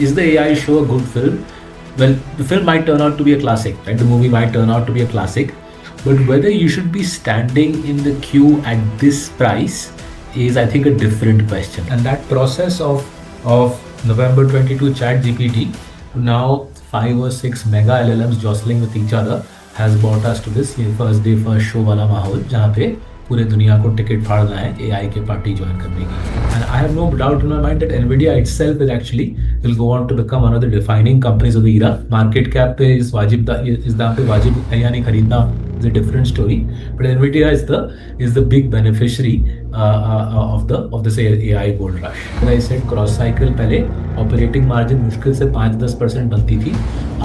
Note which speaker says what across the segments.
Speaker 1: is the AI show a good film? Well, the film might turn out to be a classic, right? The movie might turn out to be a classic, but whether you should be standing in the queue at this price is, I think, a different question. And that process of November 22 Chat GPT to now 5 or 6 mega LLMs jostling with each other has brought us to this first day first show वाला माहौल जहाँ पे पूरे दुनिया को ticket फाड़ना है AI के party join करने की. And I have no doubt in my mind that Nvidia itself will go on to become one of the defining companies of the era. Market cap पे इस दाम पे वाजिब है या नहीं खरीदना is a different story, but Nvidia is the big beneficiary of the say AI gold rush. As I said, cross cycle पहले ऑपरेटिंग मार्जिन मुश्किल से 5-10% बनती थी,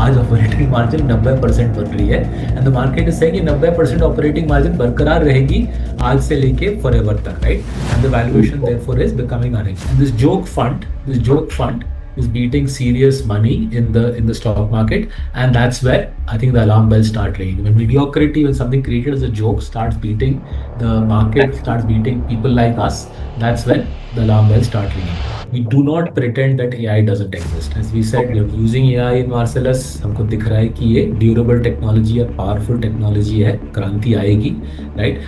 Speaker 1: आज ऑपरेटिंग मार्जिन 90% बन रही है, and the market is saying 90% operating margin बरकरार रहेगी आज से लेके फॉरएवर तक, right? And the valuation therefore is becoming unreached. And this joke fund is beating serious money in the stock market, and that's where I think the alarm bells start ringing. When mediocrity, when something created as a joke starts beating the market, starts beating people like us, that's when the alarm bells start ringing. We do not pretend that AI doesn't exist. As we said, we are using AI in Marcellus. हमको दिख रहा है कि ये durable technology है, powerful technology है, क्रांति आएगी, right?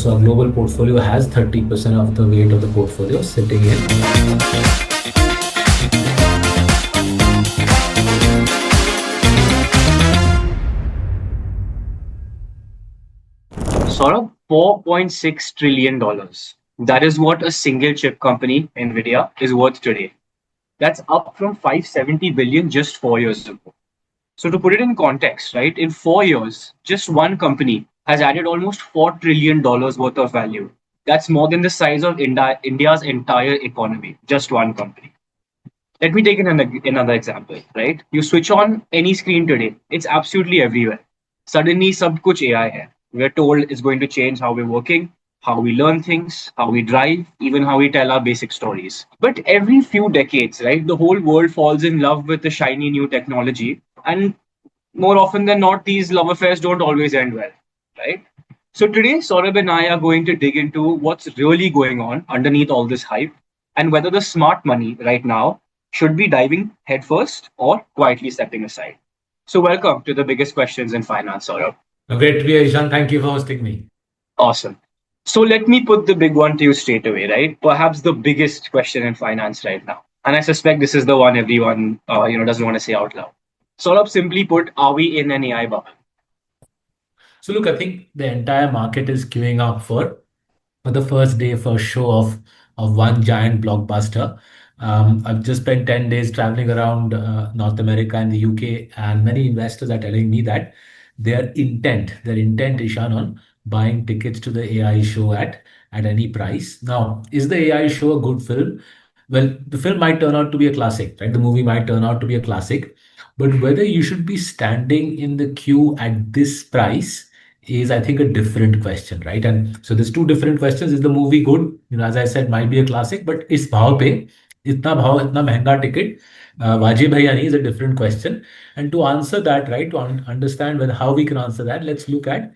Speaker 1: So our global portfolio has 30% of the weight of the portfolio sitting in.
Speaker 2: Sort of $4.6 trillion. That is what a single chip company, Nvidia, is worth today. That's up from 570 billion just 4 years ago. So to put it in context, right, in 4 years, just one company has added almost $4 trillion worth of value. That's more than the size of India's entire economy, just one company. Let me take another example, right? You switch on any screen today, it's absolutely everywhere. Suddenly, sab kuch AI hai. We're told it's going to change how we're working, how we learn things, how we drive, even how we tell our basic stories. But every few decades, right, the whole world falls in love with the shiny new technology. And more often than not, these love affairs don't always end well, right? So today, Saurabh and I are going to dig into what's really going on underneath all this hype and whether the smart money right now should be diving headfirst or quietly stepping aside. So welcome to the biggest questions in finance, Saurabh.
Speaker 1: Great to be here, Ishan. Thank you for hosting me.
Speaker 2: Awesome. So let me put the big one to you straight away, right? Perhaps the biggest question in finance right now. And I suspect this is the one everyone doesn't want to say out loud. Saurabh, simply put, are we in an AI bubble?
Speaker 1: So look, I think the entire market is queuing up for the first day, first show of one giant blockbuster. I've just spent 10 days traveling around North America and the UK, and many investors are telling me that their intent, Ishan, on buying tickets to the AI show at any price. Now, is the AI show a good film? Well, the film might turn out to be a classic, right? The movie might turn out to be a classic, but whether you should be standing in the queue at this price is, I think, a different question, right? And so there's two different questions. Is the movie good? As I said, might be a classic, but is भाव पे इतना भाव इतना महंगा ticket वाजिब है या नहीं is a different question. And to answer that, right, to understand how we can answer that, let's look at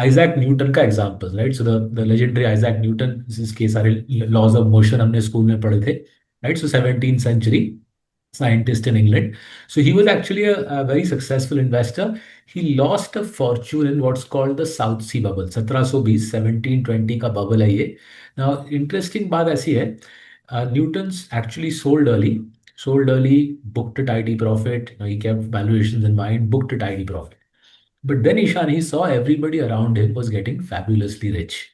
Speaker 1: Isaac Newton का examples, right? So the legendary Isaac Newton, इसके सारे laws of motion हमने school में पढ़े थे, right? So 17th century scientist in England. So he was actually a very successful investor. He lost a fortune in what's called the South Sea bubble. 1720 1720 का bubble है ये. Now interesting बात ऐसी है, Newton's actually sold early, booked a tidy profit. He kept valuations in mind, booked a tidy profit. But then Ishan, he saw everybody around him was getting fabulously rich,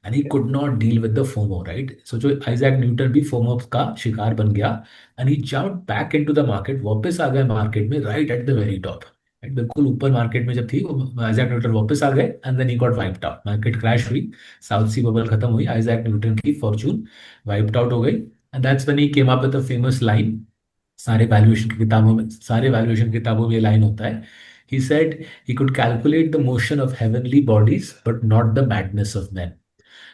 Speaker 1: and he could not deal with the FOMO, right? So जो Isaac Newton भी FOMO का शिकार बन गया, and he jumped back into the market, वापस आ गए market में right at the very top. Right? बिल्कुल ऊपर मार्केट में जब थी आइजैक न्यूटन वापस आ गए, and then he got wiped out. Market crash हुई, साउथ सी बबल खत्म हुई, आइजैक न्यूटन की फॉर्चून वाइप्ड आउट हो गई, and that's when he came up with a famous line. सारे वैल्यूएशन किताबों में ये लाइन होता है. He said he could calculate the motion of heavenly bodies, but not the madness of men.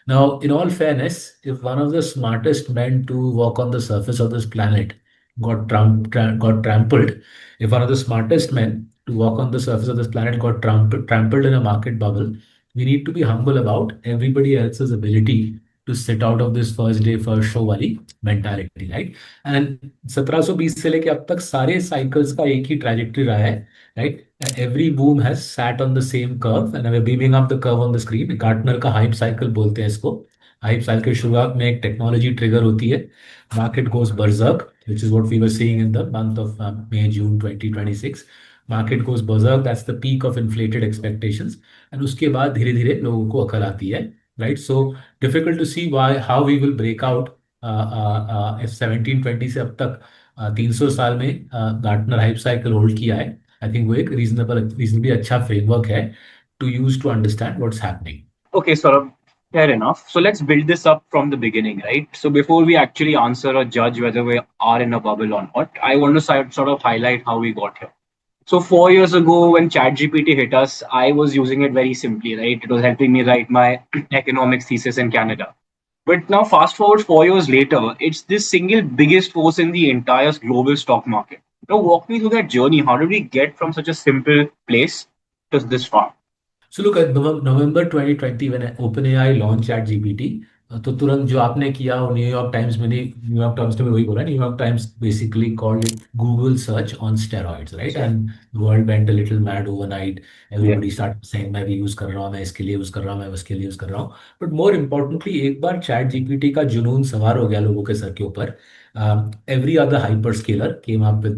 Speaker 1: Now, in all fairness, if one of the smartest men to walk on the surface of this planet got trampled, if one of the smartest men to walk on the surface of this planet got trampled in a market bubble, we need to be humble about everybody else's ability to sit out of this first day first show वाली mentality, right? And 1720 से लेके अब तक सारे cycles का एक ही trajectory रहा है, right? Every boom has sat on the same curve, and we're beaming up the curve on the screen. Gartner का hype cycle बोलते हैं इसको. hype cycle की शुरुआत में एक technology trigger होती है, market goes berserk, which is what we were seeing in the month of May, June 2026. Market goes berserk, that's the peak of inflated expectations. And उसके बाद धीरे धीरे लोगों को अकल आती है, right? So difficult to see why how we will break out if 1720 से अब तक 300 साल में गार्टनर हाइप साइकिल होल्ड किया है. आई थिंक वो एक रीजनेबली अच्छा फ्रेमवर्क है to use to understand what's happening.
Speaker 2: Okay, Saurabh, fair enough. So let's build this up from the beginning, right? So before we actually answer or judge whether we are in a bubble or not, I want to sort of highlight how we got here. So 4 years ago, when ChatGPT hit us, I was using it very simply, right? It was helping me write my economics thesis in Canada. But now, fast forward 4 years later, it's this single biggest force in the entire global stock market. Now, walk me through that journey. How did we get from such a simple place to this far?
Speaker 1: So look at November 2020 when OpenAI launched ChatGPT. तो तुरंत जो आपने किया वो New York times में नहीं, New York times ने भी वही बोला. New York times basically called it Google search on steroids, right? And the world went a little mad overnight.
Speaker 2: Yeah.
Speaker 1: Everybody start saying मैं भी यूज कर रहा हूँ, मैं इसके लिए यूज कर रहा हूँ, मैं उसके लिए यूज कर रहा हूँ. बट मोर इम्पोर्टेंटली एक बार चैट जीपीटी का जुनून सवार हो गया लोगों के सर के ऊपर. Every other hyper scaler came up with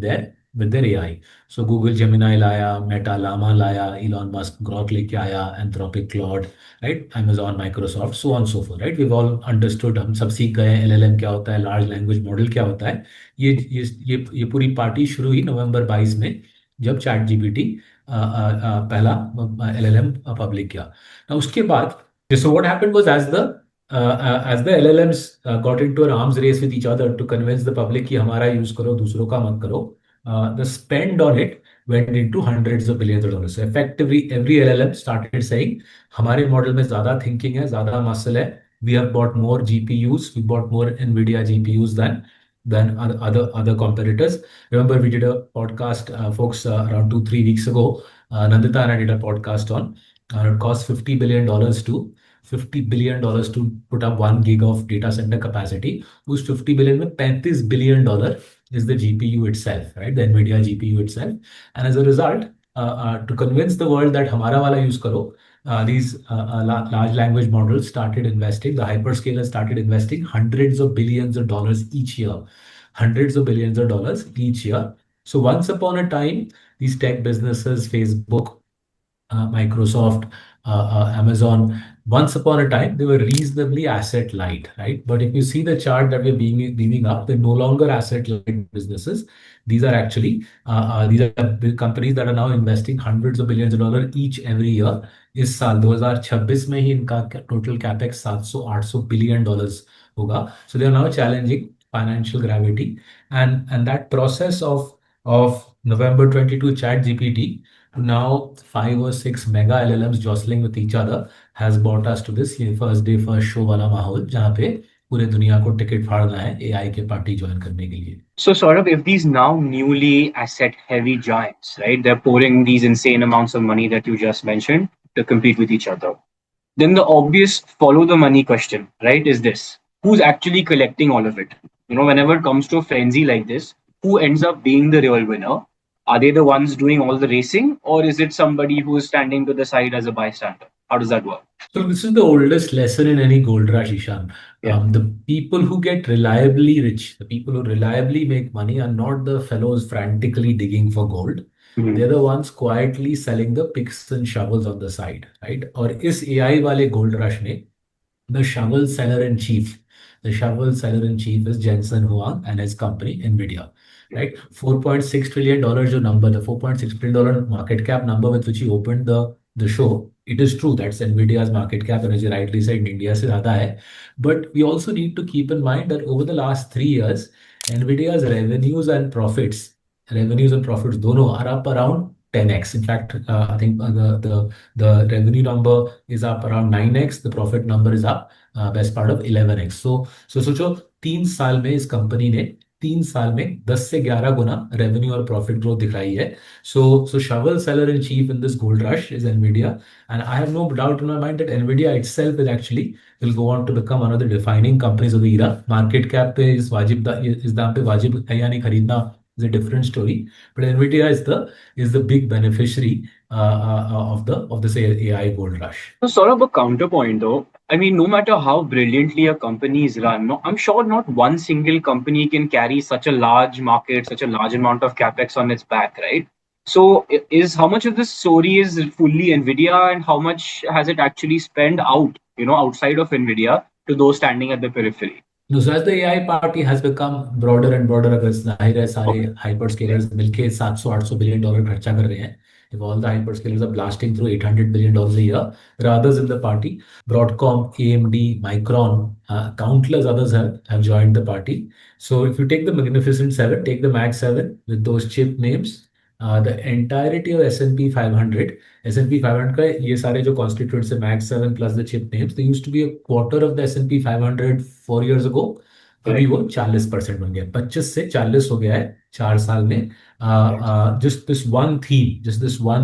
Speaker 1: their AI. So Google Gemini लाया, मेटा लामा लाया, इलॉन मस्क ग्रॉक लेके आया, Anthropic Claude, right? Amazon, Microsoft, so on so far, right? We all understood, हम सब सीख गए एलएलएम क्या होता है, लार्ज लैंग्वेज मॉडल क्या होता है. ये पूरी पार्टी शुरू हुई नवंबर 22 में, जब चैट जीपीटी पहला एलएलएम पब्लिक किया. Now, उसके बाद so what happened was as the LLMs got into an arms race with each other to convince the public कि हमारा यूज करो, दूसरों का मत करो, the spend on it went into hundreds of billions of dollars. So effectively, every LLM started saying, हमारे model में ज्यादा थिंकिंग है, ज्यादा मसल है. We have bought more GPUs, we bought more NVIDIA GPUs than other competitors. Remember, we did a podcast, folks, around 2-3 weeks ago. Nandita and I did a podcast on. It cost $50 billion to put up 1 gig of data center capacity. उस 50 billion में $35 billion is the GPU itself, right? The NVIDIA GPU itself. And as a result, to convince the world that हमारा वाला use करो, these large language models started investing, the hyperscalers started investing hundreds of billions of dollars each year. Hundreds of billions of dollars each year. So once upon a time, these tech businesses, Facebook, Microsoft, Amazon, once upon a time, they were reasonably asset light, right? But if you see the chart that we're beaming up, they're no longer asset light businesses. These are actually these are big companies that are now investing hundreds of billions of dollars each every year. इस साल 2026 में ही इनका total capex 700-800 billion dollars होगा. So they are now challenging financial gravity, and that process of November 22 Chat GPT to now 5 or 6 mega LLMs jostling with each other has brought us to this ये first day first show वाला माहौल, जहाँ पे पूरे दुनिया को ticket फाड़ना है AI के पार्टी ज्वाइन करने के लिए.
Speaker 2: So, sort of, if these now newly asset heavy giants, right, they're pouring these insane amounts of money that you just mentioned to compete with each other, then the obvious follow the money question, right, is this: who's actually collecting all of it? You know, whenever it comes to a frenzy like this, who ends up being the real winner? Are they the ones doing all the racing, or is it somebody who is standing to the side as a bystander? How does that work?
Speaker 1: So this is the oldest lesson in any gold rush, Ishan.
Speaker 2: Yeah.
Speaker 1: The people who get reliably rich, the people who reliably make money, are not the fellows frantically digging for gold.
Speaker 2: Mhm.
Speaker 1: They're the ones quietly selling the picks and shovels on the side, right? और इस AI वाले gold rush में the shovel seller in chief, the shovel seller in chief is Jensen Huang and his company Nvidia, right? $4.6 trillion जो number, the $4.6 trillion market cap number with which he opened the show. It is true that's Nvidia's market cap, and as you rightly said, India से ज़्यादा है. But we also need to keep in mind that over the last 3 years, Nvidia's revenues and profits दोनों are up around 10x. In fact, I think the revenue number is up around 9x. The profit number is up best part of 11x. So सोचो 3 साल में इस company ने 3 साल में 10 से 11 गुना revenue और प्रॉफिट ग्रोथ दिखाई है. So shovel seller in chief in this gold rush is Nvidia, and I have no doubt in my mind that Nvidia itself will go on to become one of the defining companies of the era. Market cap पे इस दाम पे वाजिब है या नहीं खरीदना is a different story, but Nvidia is the big beneficiary of this AI gold rush.
Speaker 2: So sort of a counterpoint though. I mean, no matter how brilliantly a company is run, no, I'm sure not one single company can carry such a large market, such a large amount of capex on its back, right? So is how much of this story is fully Nvidia and how much has it actually spent out, outside of Nvidia to those standing at the periphery?
Speaker 1: No, so as the AI party has become broader and broader, अगर जाहिर है सारे
Speaker 2: Okay.
Speaker 1: hyperscalers मिलके 700-800 billion dollar खर्चा कर रहे हैं. If all the hyperscalers are blasting through $800 billion a year, there are others in the party. Broadcom, AMD, Micron, countless others have joined the party. So if you take the Magnificent Seven, take the Mag 7 with those chip names, the entirety of S&P 500, S&P 500 का ये सारे जो constituents है Mag 7 plus the chip names, they used to be a quarter of the S&P 500 4 years ago. अभी
Speaker 2: Correct.
Speaker 1: वो 40% बन गया, 25 से 40 हो गया है 4 साल में.
Speaker 2: Yes.
Speaker 1: Just this one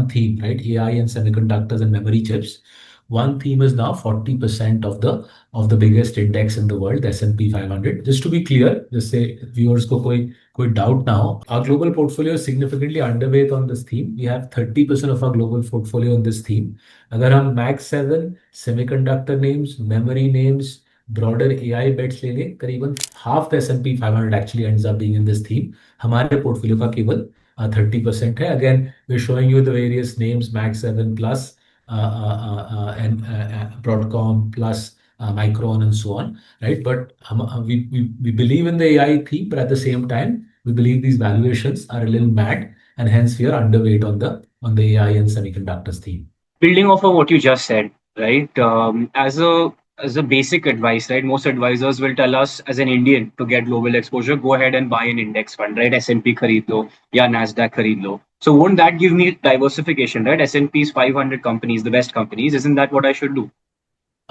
Speaker 1: theme, right? AI and semiconductors and memory chips. One theme is now 40% of the biggest index in the world, the S&P 500. Just to be clear, जिससे viewers को कोई doubt ना हो, our global portfolio is significantly underweight on this theme. We have 30% of our global portfolio on this theme. अगर हम Mag 7 semiconductor names, memory names, broader AI bets ले लें, करीबन half the S&P 500 actually ends up being in this theme. हमारे portfolio का केवल 30% है. Again, we're showing you the various names, Mag 7 plus and Broadcom plus Micron and so on, right? But we believe in the AI theme, but at the same time, we believe these valuations are a little mad, and hence we are underweight on the AI and semiconductors theme.
Speaker 2: Building off of what you just said, right? As a basic advice, right? Most advisors will tell us as an Indian to get global exposure, go ahead and buy an index fund, right? S&P खरीद लो या Nasdaq खरीद लो. So won't that give me diversification, right? S&P's 500 companies, the best companies. Isn't that what I should do?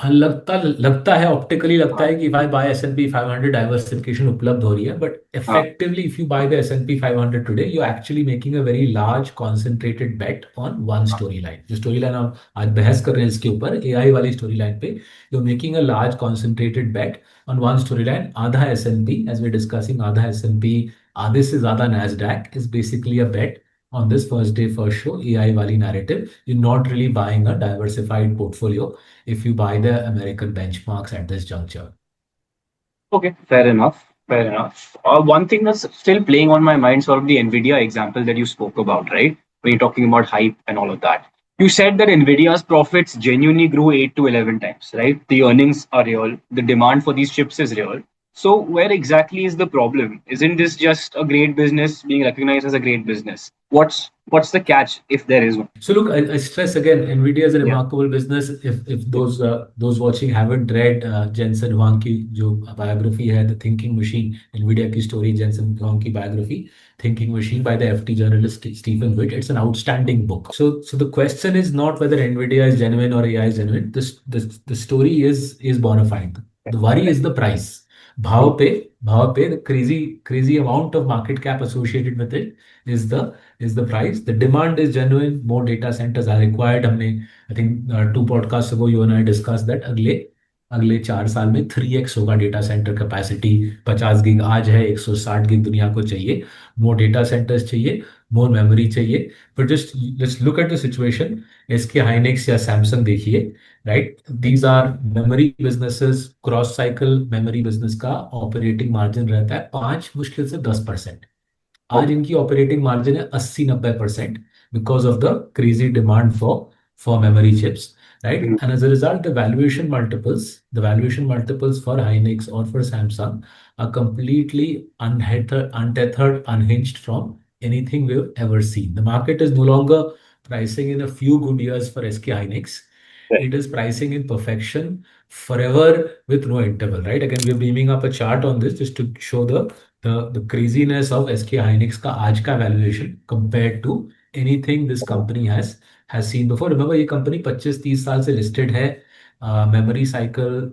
Speaker 1: हाँ, लगता लगता है optically लगता है कि भाई बाय S&P 500 डाइवर्सिफिकेशन उपलब्ध हो रही है, बट
Speaker 2: हाँ.
Speaker 1: Effectively if you by the S&P 500 today you actually making a very large concentrated bet on one story line. जो स्टोरी लाइन हम आज बहस कर रहे हैं इसके ऊपर AI वाली स्टोरी लाइन पे, you making a large concentrated bet on one story line. आधा S&P एज वी डिस्कसिंग, आधा S&P, आधे से ज्यादा Nasdaq is basically a bet on this first day, first show AI wali narrative. You're not really buying a diversified portfolio if you buy the American benchmarks at this juncture.
Speaker 2: Okay, fair enough. Fair enough. One thing that's still playing on my mind, sort of the Nvidia example that you spoke about, right? When you're talking about hype and all of that. You said that Nvidia's profits genuinely grew 8 to 11 times, right? The earnings are real. The demand for these chips is real. So, where exactly is the problem? Isn't this just a great business being recognized as a great business? What's the catch if there is one?
Speaker 1: So look, I stress again, Nvidia is a
Speaker 2: Yeah.
Speaker 1: remarkable business. If those watching haven't read Jensen Huang की जो biography है, The Thinking Machine, Nvidia की story, Jensen Huang की biography, Thinking Machine by the FT journalist Stephen Witt, it's an outstanding book. So the question is not whether Nvidia is genuine or AI is genuine. The story is bona fide. The worry is the price. भाव पे the crazy amount of market cap associated with it is the price. The demand is genuine. More data centers are required. हमने I think 2 podcasts ago you and I discussed that अगले अगले 4 साल में 3x होगा data centre capacity. 50 gig आज है, 160 gig दुनिया को चाहिए. मोर डेटा सेंटर्स चाहिए, मोर मेमोरी चाहिए. But just look at the situation. SK Hynix या सैमसंग देखिए, right? These are memory businesses. Cross cycle memory business का ऑपरेटिंग मार्जिन रहता है 5 मुश्किल से 10%. आज
Speaker 2: Okay.
Speaker 1: इनकी ऑपरेटिंग मार्जिन है 80-90% because of the crazy demand for memory chips, right?
Speaker 2: Mm.
Speaker 1: And as a result, the valuation multiples for Hynix or for Samsung are completely untethered, unhinged from anything we've ever seen. The market is no longer pricing in a few good years for SK Hynix.
Speaker 2: Right.
Speaker 1: It is pricing in perfection forever with no interval, right? Again, we're beaming up a chart on this just to show the craziness of SK Hynix का आज का valuation compared to anything this company has seen before. Remember, ये company 25-30 साल से listed है. Memory cycle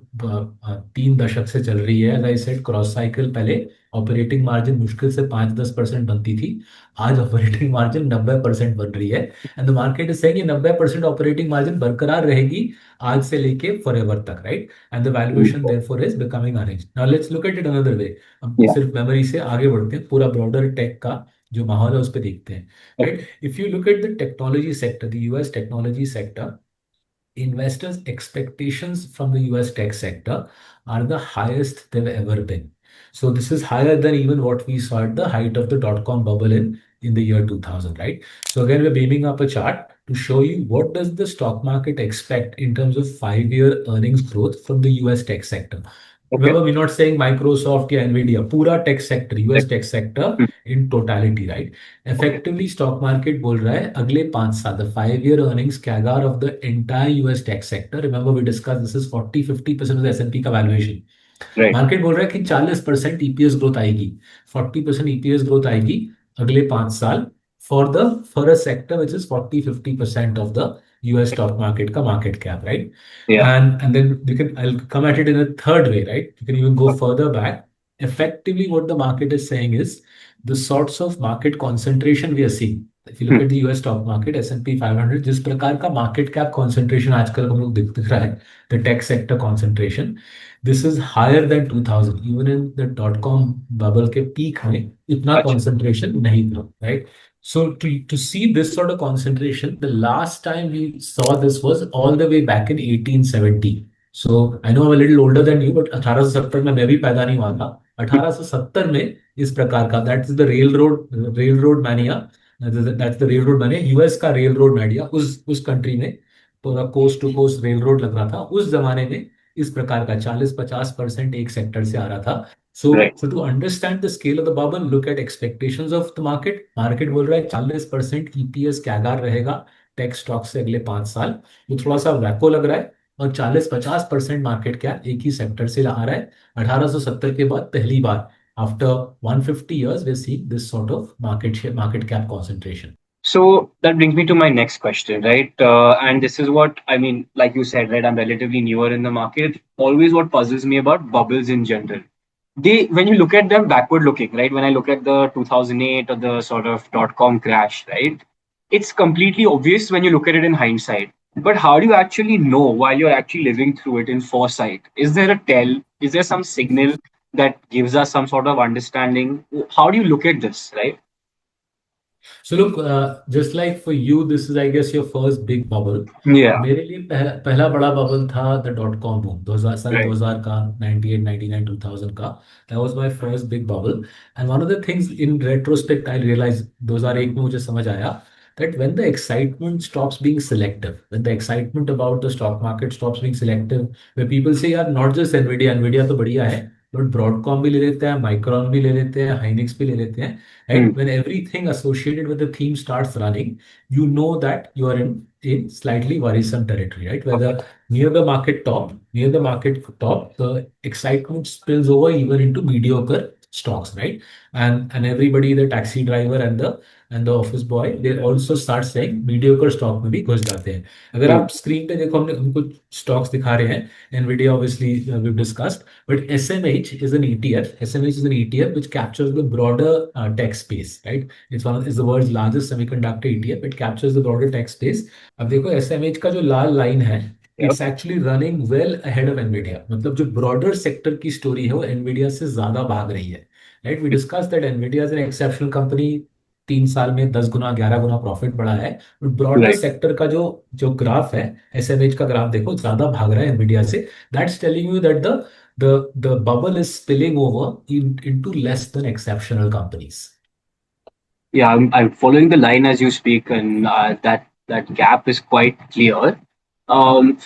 Speaker 1: 3 दशक से चल रही है। As I said, cross cycle पहले ऑपरेटिंग मार्जिन मुश्किल से 5-10% बनती थी, आज ऑपरेटिंग मार्जिन 90% बन रही है। And the market is saying 90% operating margin बरकरार रहेगी आज से लेके फॉरएवर तक, right? And the valuation therefore is becoming arrange. Now let's look at it another way. हम
Speaker 2: Yeah.
Speaker 1: सिर्फ मेमोरी से आगे बढ़ते हैं, पूरा ब्रॉडर टेक का जो माहौल है उस पर देखते हैं,
Speaker 2: Okay.
Speaker 1: Right? If you look at the technology sector, the US technology sector, investors' expectations from the US tech sector are the highest they've ever been. So this is higher than even what we saw at the height of the dot-com bubble in the year 2000, right? So again, we're beaming up a chart to show you what does the stock market expect in terms of 5-year earnings growth from the US tech sector.
Speaker 2: Okay.
Speaker 1: Remember, we're not saying Microsoft या Nvidia, पूरा tech sector, US
Speaker 2: Like,
Speaker 1: tech sector
Speaker 2: hmm,
Speaker 1: in totality, right?
Speaker 2: okay.
Speaker 1: Effectively, stock market बोल रहा है अगले 5 साल, the 5-year earnings CAGR of the entire US tech sector. Remember, we discussed this is 40-50% of the S&P का valuation.
Speaker 2: Right.
Speaker 1: Market बोल रहा है कि 40% ईपीएस ग्रोथ आएगी, 40% ईपीएस ग्रोथ आएगी अगले 5 साल for a sector which is 40-50% of the US stock market का market cap, right?
Speaker 2: Yeah.
Speaker 1: And then you can, I'll come at it in a third way, right? You can even go
Speaker 2: Okay.
Speaker 1: further back. Effectively, what the market is saying is the sorts of market concentration we are seeing. If you look
Speaker 2: Hmm.
Speaker 1: at the US stock market, S&P 500, जिस प्रकार का market cap concentration आजकल हम लोग दिख रहा है, the tech sector concentration, this is higher than 2000. Even in the dot-com bubble के peak में इतना
Speaker 2: Acha.
Speaker 1: concentration नहीं था, right? So to see this sort of concentration, the last time we saw this was all the way back in 1870. So I know I'm a little older than you, but 1870 में मैं भी पैदा नहीं हुआ था। 1870 में इस प्रकार का, that is the railroad mania, that's the railroad mania, US का railroad mania, उस कंट्री में पूरा कोस्ट टू कोस्ट रेलरोड लग रहा था उस जमाने में। इस प्रकार का 40-50% एक सेक्टर से आ रहा था। So,
Speaker 2: Right.
Speaker 1: so to understand the scale of the bubble, look at expectations of the market. Market बोल रहा है 40% ईपीएस कैगार रहेगा टेक स्टॉक से अगले 5 साल। वो थोड़ा सा वैको लग रहा है, और 40-50% मार्केट कैप एक ही सेक्टर से आ रहा है। 1870 के बाद पहली बार after 150 years we see this sort of market cap concentration.
Speaker 2: So that brings me to my next question, right? And this is what I mean, like you said, right? I'm relatively newer in the market. Always what puzzles me about bubbles in general. They, when you look at them backward looking, right? When I look at the 2008 or the sort of dot-com crash, right? It's completely obvious when you look at it in hindsight. But how do you actually know while you're actually living through it in foresight? Is there a tell? Is there some signal that gives us some sort of understanding? How do you look at this, right?
Speaker 1: So look, just like for you, this is I guess your first big bubble.
Speaker 2: Yeah.
Speaker 1: मेरे लिए पहला बड़ा bubble था the dot com boom 2000, सन
Speaker 2: Right.
Speaker 1: 2000 का, 98 99 2000 का। That was my first big bubble. And one of the things in retrospect I realize 2001 में मुझे समझ आया that when the excitement stops being selective, when the excitement about the stock market stops being selective, where people say यार not just Nvidia तो बढ़िया है, but Broadcom भी ले लेते हैं, Micron भी ले लेते हैं, Hynix भी ले लेते हैं, right?
Speaker 2: Hmm.
Speaker 1: When everything associated with the theme starts running, you know that you are in slightly worrisome territory, right? Whether near the market top, the excitement spills over even into mediocre stocks, right? And everybody, the taxi driver and the office boy, they also start saying mediocre stock में भी घुस जाते हैं। अगर
Speaker 2: Hmm.
Speaker 1: आप screen पे देखो, हमने हमको स्टॉक्स दिखा रहे हैं, Nvidia obviously we've discussed, but SMH is an ETF. SMH is an ETF which captures the broader tech space, right? It's the world's largest semiconductor ETF. It captures the broader tech space. अब देखो SMH का जो लाल line है,
Speaker 2: Yep.
Speaker 1: it's actually running well ahead of Nvidia. मतलब जो broader sector की story है वो Nvidia से ज्यादा भाग रही है, right? We discussed that Nvidia is an exceptional company. 3 साल में 10 गुना 11 गुना प्रॉफिट बढ़ा है। Broader
Speaker 2: Right.
Speaker 1: सेक्टर का जो जो ग्राफ है, एसएमएच का ग्राफ देखो, ज्यादा भाग रहा है एनवीडिया से। That's telling you that the bubble is spilling over into less than exceptional companies.
Speaker 2: Yeah, I'm following the line as you speak, and that gap is quite clear.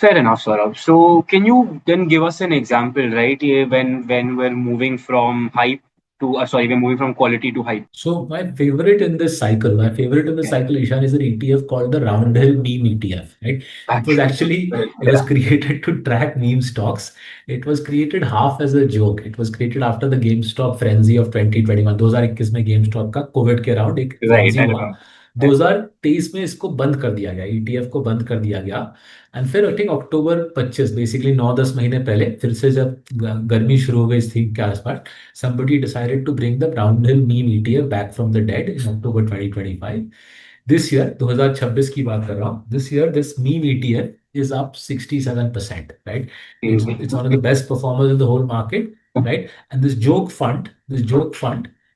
Speaker 2: Fair enough, Saurabh. So, can you then give us an example, right? When we're moving from hype to, sorry, we're moving from quality to hype.
Speaker 1: So my favorite in the
Speaker 2: Yeah.
Speaker 1: cycle, Ishan, is an ETF called the Roundhill Meme ETF, right? It was
Speaker 2: Yeah.
Speaker 1: created to track meme stocks. It was created half as a joke. It was created after the GameStop frenzy of 2021, 2021 में GameStop का Covid के around एक
Speaker 2: Right.
Speaker 1: frenzy
Speaker 2: I
Speaker 1: हुआ।
Speaker 2: remember. right.
Speaker 1: 2023 में इसको बंद कर दिया गया, ईटीएफ को बंद कर दिया गया। एंड फिर आई थिंक अक्टूबर 25, बेसिकली 9-10 महीने पहले फिर से जब गर्मी शुरू हो गई इस थीम के आसपास, somebody decided to bring the Brownhill meme ETF back from the dead in October 2025. This year, 2026 की बात कर रहा हूँ, this year this meme ETF is up 67%, right? It's one of the best performers in the whole market, right? And this joke fund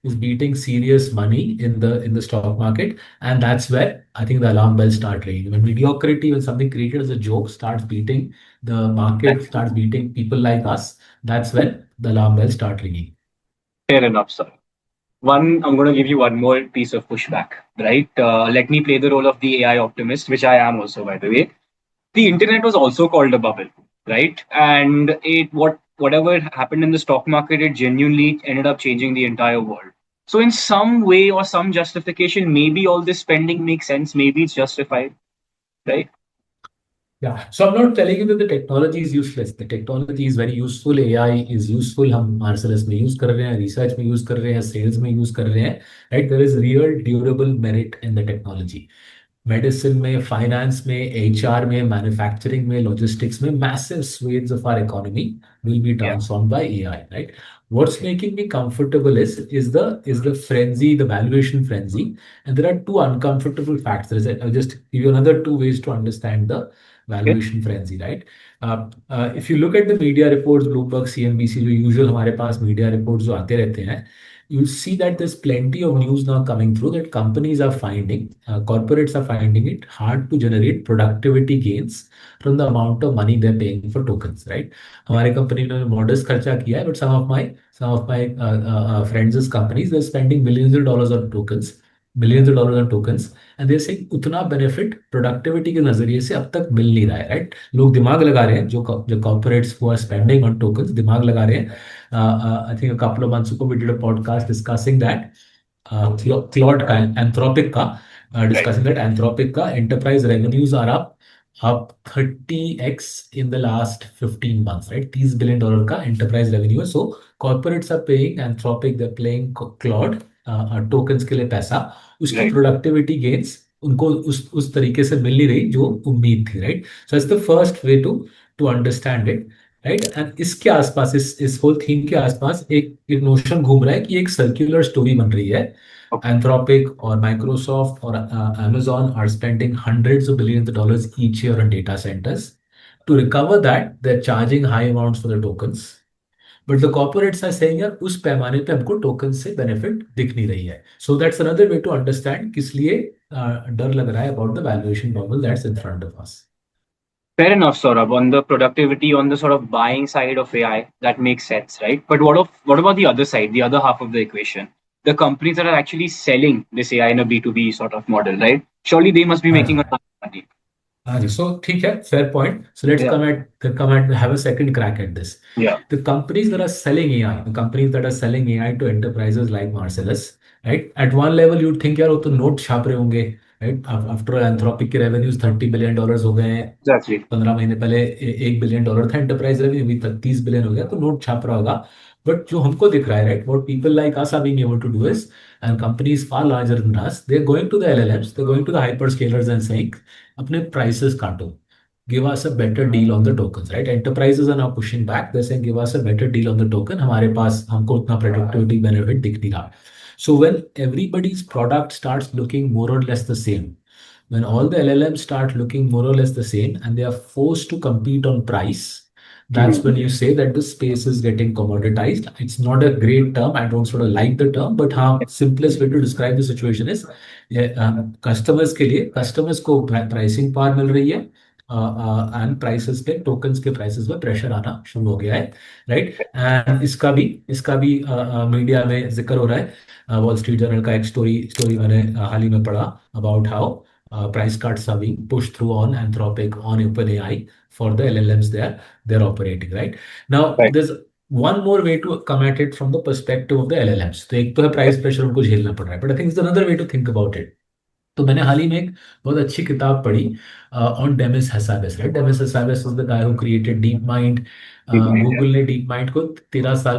Speaker 1: is beating serious money in the stock market, and that's where I think the alarm bells start ringing. When mediocrity, when something created as a joke starts beating the market, starts beating people like us, that's when the alarm bells start ringing.
Speaker 2: Fair enough, sir. I'm going to give you one more piece of pushback, right? Let me play the role of the AI optimist, which I am also, by the way. The internet was also called a bubble, right? And whatever happened in the stock market, it genuinely ended up changing the entire world. So in some way or some justification, maybe all this spending makes sense, maybe it's justified, right?
Speaker 1: Yeah. So I'm not telling you that the technology is useless. The technology is very useful. AI is useful. हम मार्सलस में use कर रहे हैं, research में use कर रहे हैं, sales में यूज कर रहे हैं, right? There is real durable merit in the technology. Medicine में, फाइनेंस में, एचआर में, मैन्युफैक्चरिंग में, लॉजिस्टिक्स में, massive swathes of our economy will be
Speaker 2: Yeah.
Speaker 1: transformed by AI, right? What's making me comfortable is the frenzy, the valuation frenzy, and there are two uncomfortable facts. I'll just give you another two ways to understand the
Speaker 2: Okay.
Speaker 1: valuation frenzy, right? If you look at the media reports, Bloomberg, CNBC, जो usual हमारे पास media reports जो आते रहते हैं, you'll see that there's plenty of news now coming through that companies are finding, corporates are finding it hard to generate productivity gains from the amount of money they're paying for tokens, right? हमारे company ने modest खर्चा किया है, but some of my friends' companies, they're spending millions of dollars on tokens, and they're saying उतना benefit productivity के नजरिए से अब तक मिल नहीं रहा है, right? लोग दिमाग लगा रहे हैं, जो corporates who are spending on tokens दिमाग लगा रहे हैं. I think a couple of months ago we did a podcast discussing that Claude का, Anthropic का,
Speaker 2: Right.
Speaker 1: discussing that Anthropic का enterprise revenues are up 30x in the last 15 months, right? $30 billion का enterprise revenue है. So corporates are paying Anthropic, they're paying Claude tokens के लिए पैसा, उसकी
Speaker 2: Right.
Speaker 1: productivity gains उनको उस तरीके से मिल नहीं रही जो उम्मीद थी, right? So that's the first way to understand it, right? And इसके आसपास, इस होल थीम के आसपास एक नोशन घूम रहा है कि एक सर्कुलर स्टोरी बन रही है.
Speaker 2: Okay.
Speaker 1: एंथ्रोपिक और माइक्रोसॉफ्ट और Amazon are spending hundreds of billions of dollars each year on data centers. To recover that, they're charging high amounts for the tokens. But the corporates are saying यार उस पैमाने पे हमको token से benefit दिख नहीं रही है. So that's another way to understand किस लिए डर लग रहा है about the valuation bubble that's in front of us.
Speaker 2: Fair enough, Saurabh. On the productivity, on the sort of buying side of AI, that makes sense, right? But what about the other side, the other half of the equation? The companies that are actually selling this AI in a B2B sort of model, right? Surely they must be
Speaker 1: हाँ
Speaker 2: making a
Speaker 1: ji.
Speaker 2: ton of money.
Speaker 1: हाँ जी, so ठीक है, fair point. So let's
Speaker 2: Yeah.
Speaker 1: come at have a second crack at this.
Speaker 2: Yeah.
Speaker 1: The companies that are selling AI, the companies that are selling AI to enterprises like Marcellus, right? At one level, you'd think यार वो तो note छाप रहे होंगे, right? After all, Anthropic के revenues $30 billion हो गए हैं.
Speaker 2: Exactly.
Speaker 1: 15 महीने पहले $1 बिलियन था एंटरप्राइज रेवेन्यू, अभी 30 बिलियन हो गया, तो नोट छाप रहा होगा. बट जो हमको दिख रहा है, right, what people like us are being able to do is, and companies far larger than us, they are going to the LLMs, they are going to the hyper scalers and saying अपने prices काटो, give us a better deal on the tokens, right? Enterprises are now pushing back, they saying give us a better deal on the token, हमारे पास हमको उतना productivity benefit दिख नहीं रहा. So when everybody's product starts looking more or less the same, when all the LLMs start looking more or less the same and they are forced to compete on price, that's when you say that the space is getting commoditized. It's not a great term. I don't sort of like the term, but हाँ, simplest way to describe the situation is customers के लिए customers को pricing power मिल रही है, and prices पे, tokens के prices पे pressure आना शुरू हो गया है, right? And इसका भी मीडिया में जिक्र हो रहा है. वॉल स्ट्रीट जर्नल का एक स्टोरी मैंने हाल ही में पढ़ा about how price cuts are being pushed through on Anthropic, on OpenAI for the LLMs they're operating, right? Now,
Speaker 2: Right.
Speaker 1: there's one more way to come at it from the perspective of the LLMs. तो एक तो है price pressure उनको झेलना पड़ रहा है, but I think there's another way to think about it. तो मैंने हाल ही में एक बहुत अच्छी किताब पढ़ी on Demis Hassabis, right? Demis Hassabis is the guy who created DeepMind.
Speaker 2: DeepMind,
Speaker 1: Google ने डीप माइंड को 13 साल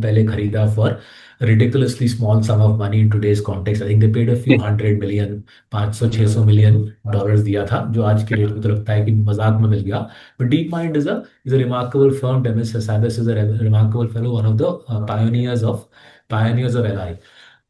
Speaker 1: पहले खरीदा for ridiculously small sum of money in today's context. I think they paid a few
Speaker 2: yeah.
Speaker 1: hundred million, 500-600 million dollars दिया था, जो आज के रेट में तो लगता है कि मजाक में मिल गया. But DeepMind is a remarkable firm. Demis Hassabis is a remarkable fellow, one of the pioneers of LI.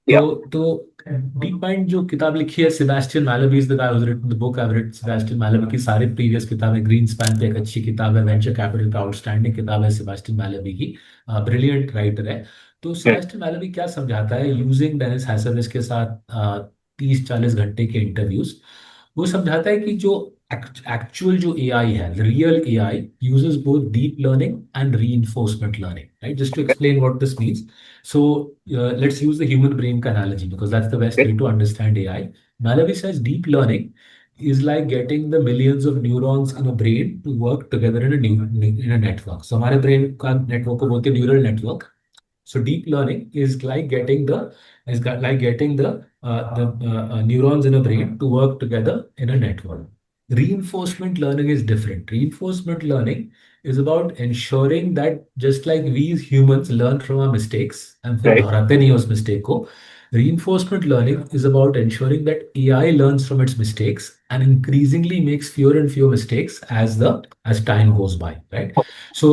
Speaker 2: Yeah.
Speaker 1: तो डीप माइंड जो किताब लिखी है, Sebastian Mallaby is the guy who written the book. I have read Sebastian Mallaby की सारी previous किताबें. Green span पे एक अच्छी किताब है, वेंचर कैपिटल पे आउटस्टैंडिंग किताब है सेबेस्टियन मैलबी की. ब्रिलियंट राइटर है. तो
Speaker 2: Correct.
Speaker 1: सेबेस्टियन मैलबी क्या समझाता है, यूजिंग डेनिस हैसरविस के साथ 30-40 घंटे के इंटरव्यूज, वो समझाता है कि जो एक्चुअल जो एआई है, real AI uses both deep learning and reinforcement learning, right? Just to explain what this means. So let's use the human brain analogy because that's the best
Speaker 2: Correct.
Speaker 1: way to understand AI. Malavi says deep learning is like getting the millions of neurons in a brain to work together in a network. So हमारे brain का network को बोलते हैं neural network. So deep learning is like getting the neurons in a brain to work together in a network. Reinforcement learning is different. Reinforcement learning is about ensuring that just like we as humans learn from our mistakes and फिर
Speaker 2: Right.
Speaker 1: दोहराते नहीं उस mistake को, reinforcement learning is about ensuring that AI learns from its mistakes and increasingly makes fewer and fewer mistakes as time goes by, right? So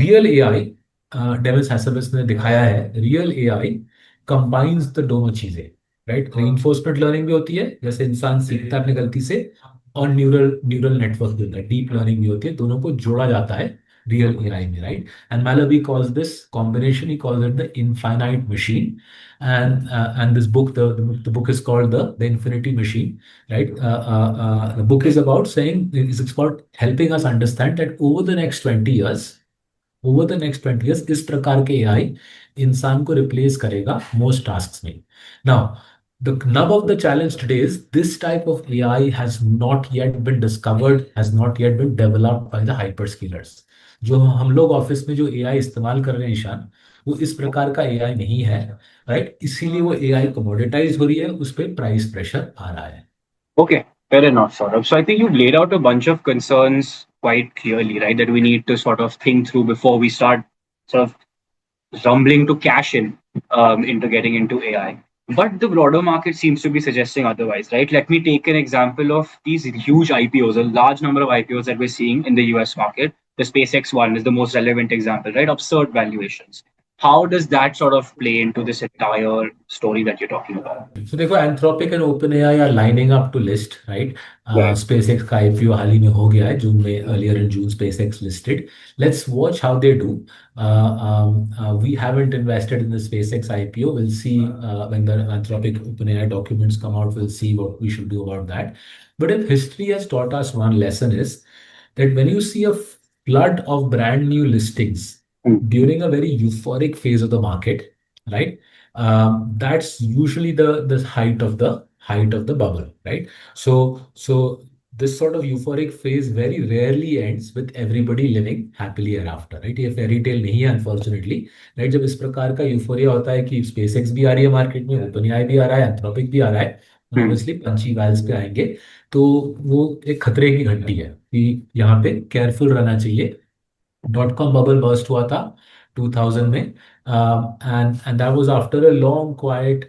Speaker 1: real AI, Demis Hassabis ने दिखाया है, real AI combines the दोनों चीजें, right? Reinforcement learning भी होती है, जैसे इंसान सीखता है अपनी गलती से, और न्यूरल न्यूरल नेटवर्क भी होता है, डीप लर्निंग भी होती है. दोनों को जोड़ा जाता है रियल एआई में, right? And Mallaby calls this combination, he calls it the infinite machine. And this book, the book is called the Infinity Machine, right? The book is about saying, is about helping us understand that over the next 20 years इस प्रकार के AI इंसान को replace करेगा most task में. Now the nub of the challenge today is this type of AI has not yet been discovered, has not yet been developed by the hyperscalers. जो हम लोग ऑफिस में जो एआई इस्तेमाल कर रहे हैं ईशान, वो इस प्रकार का एआई नहीं है, राइट? इसीलिए वो एआई कमोडिटाइज हो रही है, उस पर प्राइस प्रेशर आ रहा है.
Speaker 2: Okay, fair enough, Saurabh. So I think you've laid out a bunch of concerns quite clearly, right? That we need to sort of think through before we start sort of rumbling to cash in into getting into AI. But the broader market seems to be suggesting otherwise, right? Let me take an example of these huge IPOs, a large number of IPOs that we're seeing in the US market. The SpaceX one is the most relevant example, right? Absurd valuations. How does that sort of play into this entire story that you're talking about?
Speaker 1: So देखो, Anthropic and OpenAI are lining up to list, right?
Speaker 2: Right.
Speaker 1: SpaceX का IPO हाल ही में हो गया है जून में. Earlier in June SpaceX listed. Let's watch how they do. We haven't invested in the SpaceX IPO. We'll see when the Anthropic OpenAI documents come out. We'll see what we should do about that. But if history has taught us one lesson, is that when you see a flood of brand new listings
Speaker 2: Hmm.
Speaker 1: during a very euphoric phase of the market, right? That's usually the height of the bubble, right? So this sort of euphoric phase very rarely ends with everybody living happily ever after, right? ये fairy tale नहीं है unfortunately, right? जब इस प्रकार का euphoria होता है कि SpaceX भी आ रही है मार्केट में, OpenAI भी आ रहा है, Anthropic भी आ रहा है, और
Speaker 2: Hmm.
Speaker 1: ऑब्वियसली पंची वैल्स पे आएंगे, तो वो एक खतरे की घंटी है कि यहाँ पे केयरफुल रहना चाहिए. .com bubble burst हुआ था 2000 में, and that was after a long quiet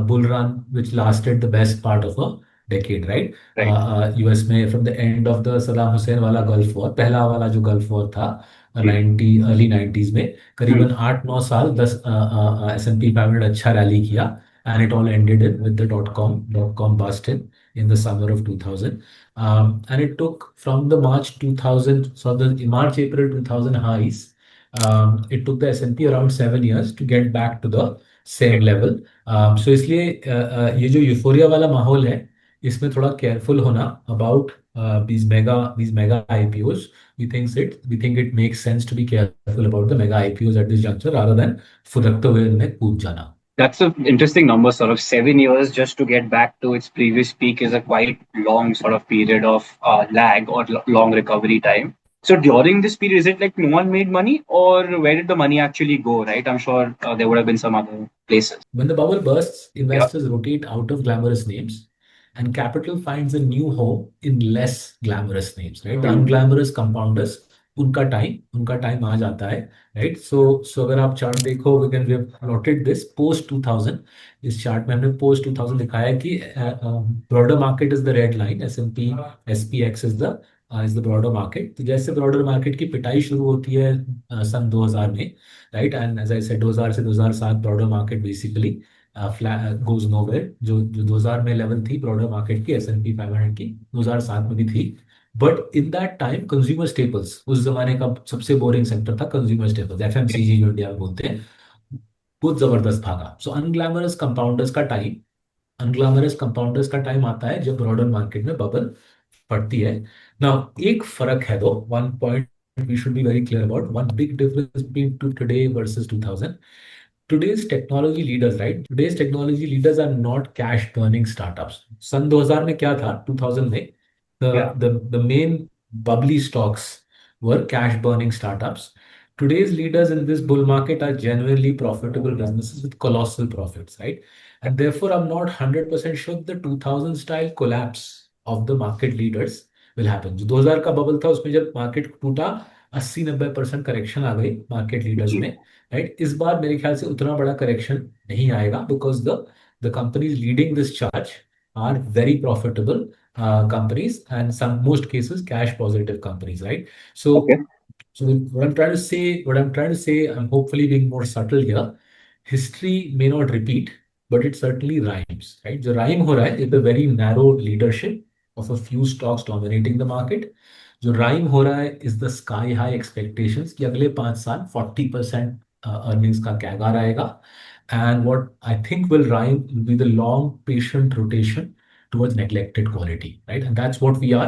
Speaker 1: bull run which lasted the best part of a decade, right?
Speaker 2: Right.
Speaker 1: US में from the end of the Saddam Hussain वाला गल्फ वॉर, पहला वाला जो गल्फ वॉर था,
Speaker 2: Hmm.
Speaker 1: Early 90s में,
Speaker 2: Hmm.
Speaker 1: करीबन 8-9 साल 10 S&P 500 अच्छा रैली किया, and it all ended with the dot com bust in the summer of 2000. And it took from the March 2000, so the March April 2000 highs, it took the S&P around 7 years to get back to the same level. So इसलिए ये जो euphoria वाला माहौल है, इसमें थोड़ा careful होना about these mega IPOs. We think it makes sense to be careful about the mega IPOs at this juncture rather than फुदकते हुए इनमें कूद जाना.
Speaker 2: That's an interesting number, sort of 7 years just to get back to its previous peak is a quite long sort of period of lag or long recovery time. So during this period, is it like no one made money, or where did the money actually go? Right, I'm sure there would have been some other places.
Speaker 1: When the bubble bursts,
Speaker 2: Yeah.
Speaker 1: investors rotate out of glamorous names and capital finds a new home in less glamorous names, right? The
Speaker 2: Hmm.
Speaker 1: unglamorous compounders, उनका time आ जाता है, right? So अगर आप chart देखो, we have noted this post 2000. इस chart में हमने post 2000 दिखाया है कि broader market is the red line, S&P SPX is the broader market. तो जैसे broader market की पिटाई शुरू होती है सन 2000 में, right, and as I said 2000 से 2007 broader market basically goes nowhere. जो 2000 में लेवल थी ब्रॉडर मार्केट की S&P 500 की, 2007 में भी थी. But in that time consumer staples, उस जमाने का सबसे बोरिंग सेक्टर था कंज्यूमर स्टेपल्स, FMCG जो इंडिया में बोलते हैं, बहुत जबरदस्त भागा. सो अनग्लैमरस कंपाउंडर्स का टाइम आता है जब ब्रॉडर मार्केट में बबल पड़ती है. नाउ एक फर्क है, दो one point we should be very clear about, one big difference between today versus 2000. Today's technology leaders, right? Today's technology leaders are not cash burning startups. सन 2000 में क्या था, 2000 में
Speaker 2: Yeah.
Speaker 1: the main bubbly stocks were cash burning startups. Today's leaders in this bull market are genuinely profitable businesses with colossal profits, right? And therefore, I'm not 100% sure the 2000 style collapse of the market leaders will happen. जो 2000 का bubble था उसमें जब market टूटा, 80-90% correction आ गई market leaders
Speaker 2: जी.
Speaker 1: में, right. इस बार मेरे ख्याल से उतना बड़ा करेक्शन नहीं आएगा because the companies leading this charge are very profitable companies and some most cases cash positive companies, right?
Speaker 2: Okay.
Speaker 1: So what I'm trying to say, I'm hopefully being more subtle here. History may not repeat, but it certainly rhymes, right? The rhyme हो रहा है is a very narrow leadership of a few stocks dominating the market. जो rhyme हो रहा है is the sky high expectations कि अगले 5 साल 40% earnings का कैगार आएगा. And what I think will rhyme will be the long patient rotation towards neglected quality, right? And that's what we are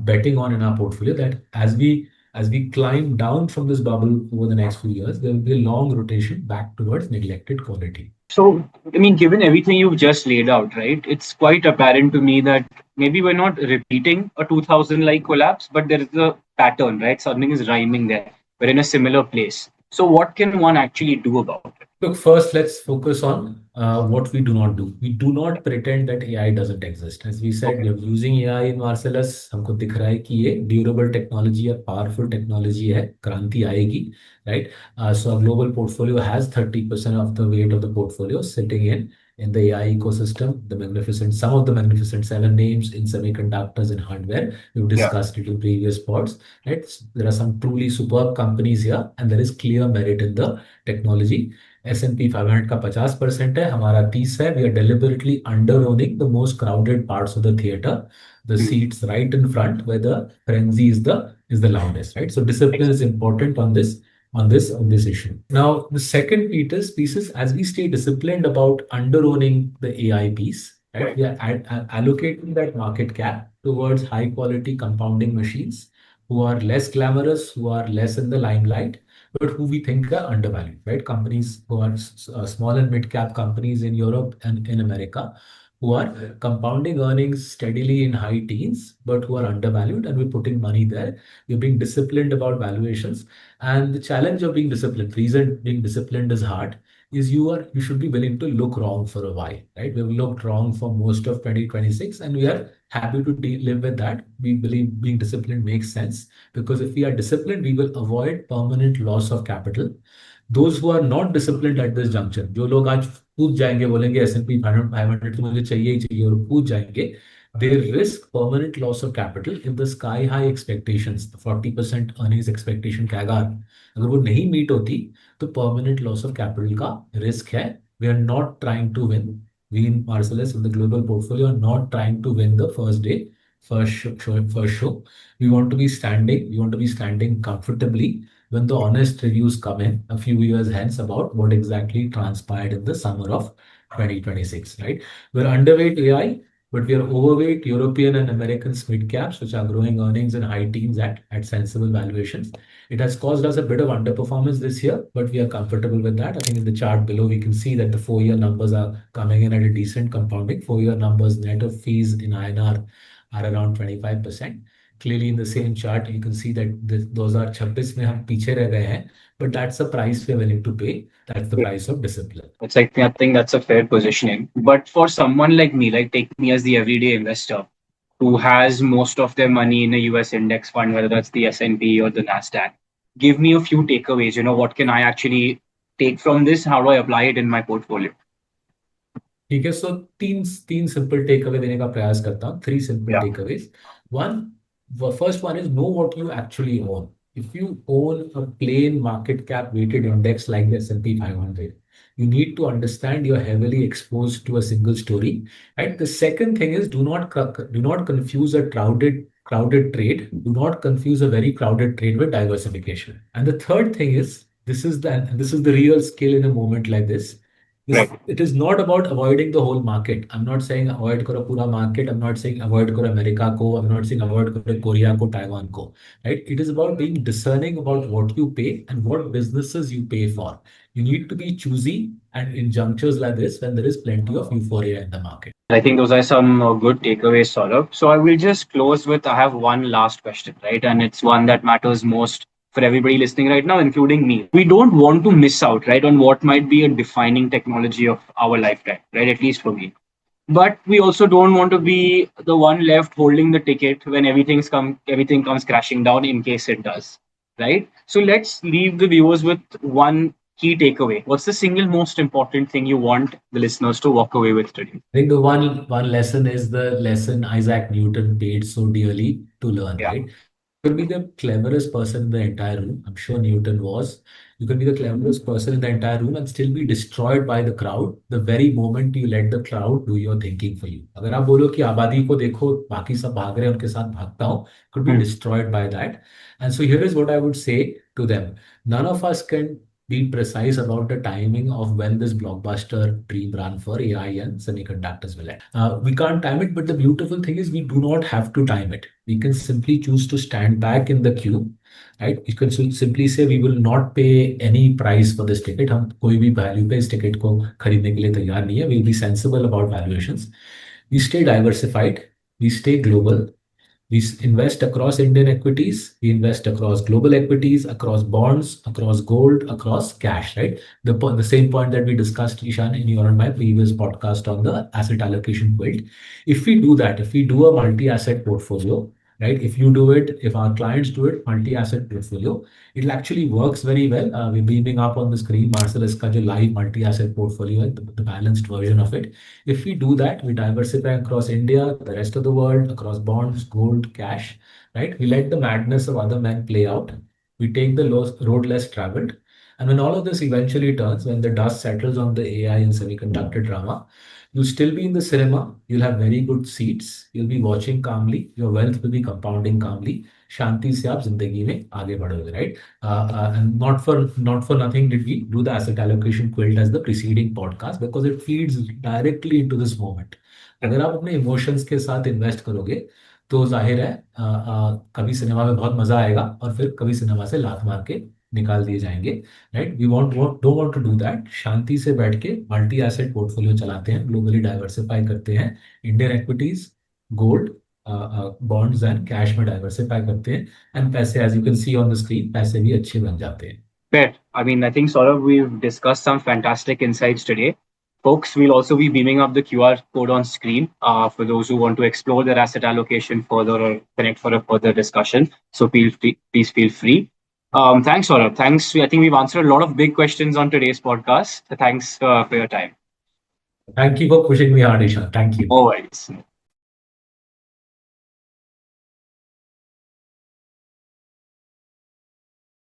Speaker 1: betting on in our portfolio, that as we climb down from this bubble over the next few years, there will be a long rotation back towards neglected quality.
Speaker 2: So, I mean, given everything you've just laid out, right, it's quite apparent to me that maybe we're not repeating a 2000 like collapse, but there is a pattern, right? Something is rhyming there. We're in a similar place. So, what can one actually do about it?
Speaker 1: Look, first, let's focus on what we do not do. We do not pretend that AI doesn't exist. As we said, we
Speaker 2: Okay.
Speaker 1: are using AI in Marcellus. हमको दिख रहा है कि ये durable technology या powerful technology है, क्रांति आएगी, right? So our global portfolio has 30% of the weight of the portfolio sitting in the AI ecosystem. Some of the magnificent seven names in semiconductors and hardware. We've
Speaker 2: Yeah.
Speaker 1: discussed it in previous pods, right? There are some truly superb companies here, and there is clear merit in the technology. S&P 500 का 50% है, हमारा 30 है. We are deliberately under owning the most crowded parts of the theater, the
Speaker 2: Hmm.
Speaker 1: seats right in front where the frenzy is the loudest, right? So discipline is important on this issue. Now the second piece is as we stay disciplined about under owning the AI piece, right?
Speaker 2: Right.
Speaker 1: We are allocating that market cap towards high quality compounding machines who are less glamorous, who are less in the limelight, but who we think are undervalued, right? Companies who are small and mid cap companies in Europe and in America who are compounding earnings steadily in high teens, but who are undervalued, and we're putting money there. We're being disciplined about valuations. And the challenge of being disciplined, reason being disciplined is hard, is you should be willing to look wrong for a while, right? We've looked wrong for most of 2026, and we are happy to live with that. We believe being disciplined makes sense because if we are disciplined, we will avoid permanent loss of capital. Those who are not disciplined at this juncture, जो लोग आज कूद जाएंगे, बोलेंगे S&P 500 तो मुझे चाहिए ही चाहिए, और कूद जाएंगे, they risk permanent loss of capital if the sky high expectations, the 40% earnings expectation CAGR, अगर वो नहीं मीट होती तो permanent loss of capital का risk है. We are not trying to win. We in Marcellus in the global portfolio are not trying to win the first day, first show. We want to be standing. We want to be standing comfortably when the honest reviews come in a few years hence about what exactly transpired in the summer of 2026. Right? We're underweight AI, but we are overweight European and American mid caps, which are growing earnings in high teens at sensible valuations. It has caused us a bit of underperformance this year, but we are comfortable with that. I think in the chart below, we can see that the 4-year numbers are coming in at a decent compounding. 4-year numbers net of fees in INR are around 25%. clearly in the same chart, you can see that this 2026 में हम पीछे रह गए हैं, but that's the price we're willing to pay. That's the price of discipline.
Speaker 2: It's like, I think that's a fair positioning. But for someone like me, like take me as the everyday investor who has most of their money in a US index fund, whether that's the S&P or the Nasdaq, give me a few takeaways. What can I actually take from this? How do I apply it in my portfolio?
Speaker 1: ठीक है, सो तीन तीन simple take away देने का प्रयास करता हूँ. 3 simple
Speaker 2: Yeah.
Speaker 1: Takeaways. One, first one is know what you actually own. If you own a plain market cap weighted index like the S&P 500, you need to understand you're heavily exposed to a single story. Right? The second thing is do not confuse a crowded trade. Do not confuse a very crowded trade with diversification. And the third thing is this is the real skill in a moment like this.
Speaker 2: Right.
Speaker 1: It is not about avoiding the whole market. I'm not saying avoid करो पूरा market. I'm not saying avoid करो America को. I'm not saying avoid करो Korea को, Taiwan को. Right? It is about being discerning about what you pay and what businesses you pay for. You need to be choosy and in junctures like this when there is plenty of euphoria in the market.
Speaker 2: I think those are some good takeaways, Saurabh. So I will just close with I have one last question, right? And it's one that matters most for everybody listening right now, including me. We don't want to miss out, right, on what might be a defining technology of our lifetime, right? At least for me. But we also don't want to be the one left holding the ticket when everything comes crashing down in case it does, right? So let's leave the viewers with one key takeaway. What's the single most important thing you want the listeners to walk away with today?
Speaker 1: I think the one lesson is the lesson Isaac Newton paid so dearly to learn,
Speaker 2: Yeah.
Speaker 1: right? You can be the cleverest person in the entire room. I'm sure Newton was. You can be the cleverest person in the entire room and still be destroyed by the crowd the very moment you let the crowd do your thinking for you. अगर आप बोलो कि आबादी को देखो, बाकी सब भाग रहे हैं, उनके साथ भागता हूँ, could be destroyed by that. And so here is what I would say to them. None of us can be precise about the timing of when this blockbuster dream run for AI and semiconductors will end. We can't time it, but the beautiful thing is we do not have to time it. We can simply choose to stand back in the queue, right? You can simply say we will not pay any price for this ticket. हम कोई भी value पे इस ticket को खरीदने के लिए तैयार नहीं है. We will be sensible about valuations. We stay diversified. We stay global. We invest across Indian equities, we invest across global equities, across bonds, across gold, across cash, right? The same point that we discussed, Ishan, in your and my previous podcast on the asset allocation quilt. If we do that, if we do a multi-asset portfolio, right? If you do it, if our clients do it, multi-asset portfolio, it actually works very well. We're beaming up on the screen, Marcellus ka jo live multi-asset portfolio, the balanced version of it. If we do that, we diversify across India, the rest of the world, across bonds, gold, cash, right? We let the madness of other men play out. We take the road less traveled. And when all of this eventually turns, when the dust settles on the AI and semiconductor drama, you'll still be in the cinema. You'll have very good seats. You'll be watching calmly. Your wealth will be compounding calmly. Shanti से आप जिंदगी में आगे बढ़ोगे, right? And not for nothing did we do the asset allocation quilt as the preceding podcast because it feeds directly into this moment. अगर आप अपने emotions के साथ इन्वेस्ट करोगे तो जाहिर है कभी सिनेमा में बहुत मजा आएगा और फिर कभी सिनेमा से लात मार के निकाल दिए जाएंगे, right? We don't want to do that. शांति से बैठ के मल्टी एसेट पोर्टफोलियो चलाते हैं, ग्लोबली डाइवर्सिफाई करते हैं, Indian equities, gold, bonds and cash में डाइवर्सिफाई करते हैं एंड पैसे, as you can see on the screen, पैसे भी अच्छे बन जाते हैं.
Speaker 2: Fair. I mean, I think Saurabh, we've discussed some fantastic insights today. Folks, we'll also be beaming up the QR code on screen for those who want to explore their asset allocation further or connect for a further discussion. So please feel free. Thanks, Saurabh. Thanks. I think we've answered a lot of big questions on today's podcast. Thanks for your time.
Speaker 1: Thank you for pushing me hard, Ishan. Thank you.
Speaker 2: Always.